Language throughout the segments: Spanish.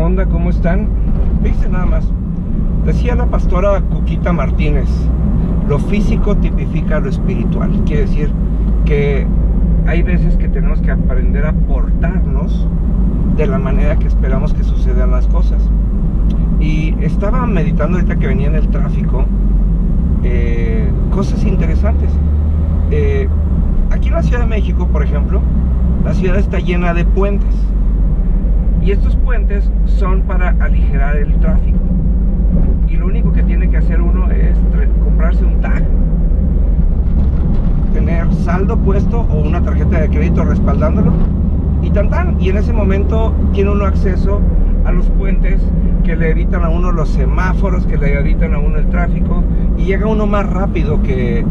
onda? ¿Cómo están? Fíjense nada más. Decía la pastora Cuquita Martínez, lo físico tipifica lo espiritual. Quiere decir que hay veces que tenemos que aprender a portarnos de la manera que esperamos que sucedan las cosas. Y estaba meditando ahorita que venía en el tráfico cosas interesantes. Aquí en la Ciudad de México, por ejemplo, la ciudad está llena de puentes. Y estos puentes son para aligerar el tráfico. Y lo único que tiene que hacer uno es comprarse un tag, tener saldo puesto o una tarjeta de crédito respaldándolo, y tan tan. Y en ese momento tiene uno acceso a los puentes que le evitan a uno los semáforos, que le evitan a uno el tráfico, y llega uno más rápido que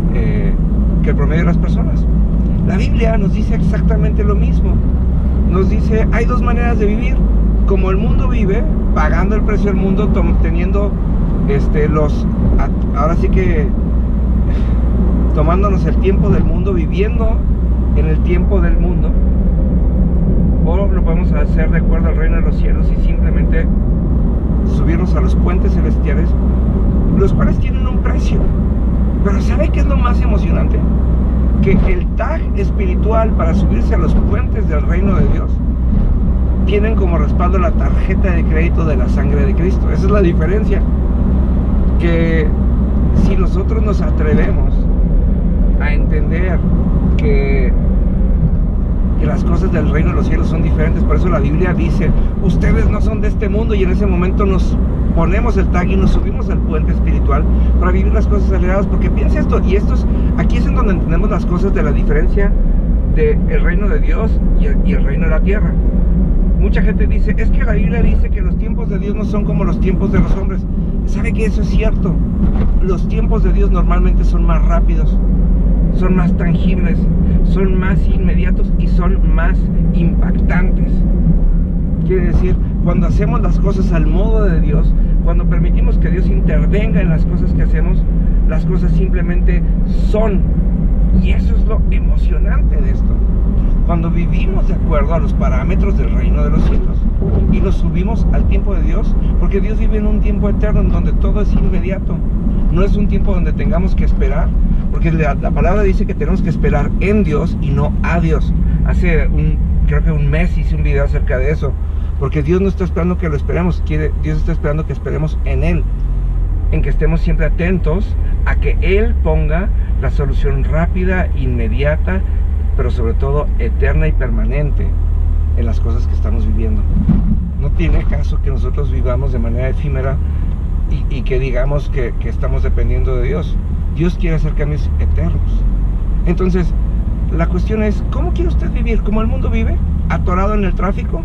el promedio de las personas. La Biblia nos dice exactamente lo mismo. Nos dice, hay dos maneras de vivir. Como el mundo vive, pagando el precio del mundo, teniendo ahora sí que tomándonos el tiempo del mundo, viviendo en el tiempo del mundo, o lo podemos hacer de acuerdo al reino de los cielos y simplemente subirnos a los puentes celestiales, los cuales tienen un precio. Pero ¿sabe qué es lo más emocionante? Que el tag espiritual para subirse a los puentes del reino de Dios tienen como respaldo la tarjeta de crédito de la sangre de Cristo. Esa es la diferencia. Que si nosotros nos atrevemos a entender que las cosas del reino de los cielos son diferentes, por eso la Biblia dice, ustedes no son de este mundo, y en ese momento nos ponemos el tag y nos subimos al puente espiritual para vivir las cosas aceleradas. Porque piensa esto, y aquí es en donde entendemos las cosas de la diferencia del reino de Dios y el reino de la tierra. Mucha gente dice, es que la Biblia dice que los tiempos de Dios no son como los tiempos de los hombres. ¿Sabe que eso es cierto? Los tiempos de Dios normalmente son más rápidos, son más tangibles, son más inmediatos y son más impactantes. Quiere decir, cuando hacemos las cosas al modo de Dios, cuando permitimos que Dios intervenga en las cosas que hacemos, las cosas simplemente son. Y eso es lo emocionante de esto. Cuando vivimos de acuerdo a los parámetros del reino de los cielos y nos subimos al tiempo de Dios, porque Dios vive en un tiempo eterno en donde todo es inmediato. No es un tiempo donde tengamos que esperar, porque la palabra dice que tenemos que esperar en Dios y no a Dios. Creo que un mes hice un video acerca de eso, porque Dios no está esperando que lo esperemos, Dios está esperando que esperemos en Él, en que estemos siempre atentos a que Él ponga la solución rápida, inmediata, pero sobre todo eterna y permanente en las cosas que estamos viviendo. No tiene caso que nosotros vivamos de manera efímera y que digamos que estamos dependiendo de Dios. Dios quiere hacer cambios eternos. Entonces, la cuestión es, ¿cómo quiere usted vivir? ¿Como el mundo vive? ¿Atorado en el tráfico?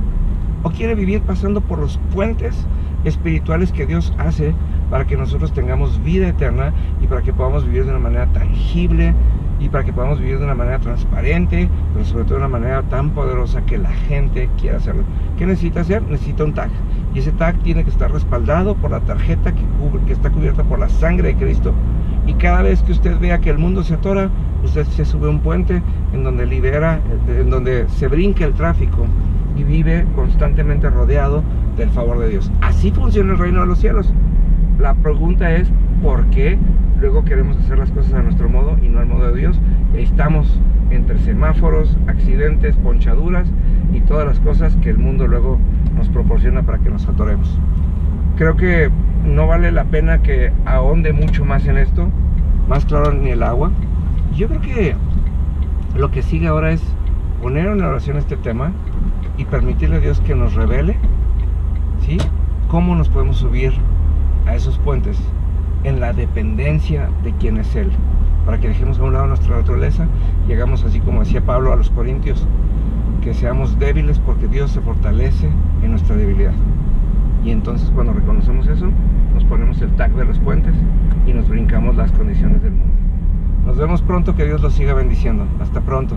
¿O quiere vivir pasando por los puentes espirituales que Dios hace para que nosotros tengamos vida eterna y para que podamos vivir de una manera tangible y para que podamos vivir de una manera transparente, pero sobre todo de una manera tan poderosa que la gente quiera hacerlo? ¿Qué necesita hacer? Necesita un tag, y ese tag tiene que estar respaldado por la tarjeta que está cubierta por la sangre de Cristo. Y cada vez que usted vea que el mundo se atora, usted se sube a un puente en donde se brinca el tráfico y vive constantemente rodeado del favor de Dios. Así funciona el reino de los cielos. La pregunta es, ¿por qué luego queremos hacer las cosas a nuestro modo y no al modo de Dios? Y ahí estamos entre semáforos, accidentes, ponchaduras y todas las cosas que el mundo luego nos proporciona para que nos atoremos. Creo que no vale la pena que ahonde mucho más en esto, más claro ni el agua. Yo creo que lo que sigue ahora es poner en oración este tema y permitirle a Dios que nos revele, ¿sí?, cómo nos podemos subir a esos puentes en la dependencia de quién es Él, para que dejemos a un lado nuestra naturaleza y hagamos, así como decía Pablo a los Corintios, que seamos débiles porque Dios se fortalece en nuestra debilidad. Y entonces, cuando reconocemos eso, nos ponemos el tag de los puentes y nos brincamos las condiciones del mundo. Nos vemos pronto, que Dios los siga bendiciendo. Hasta pronto.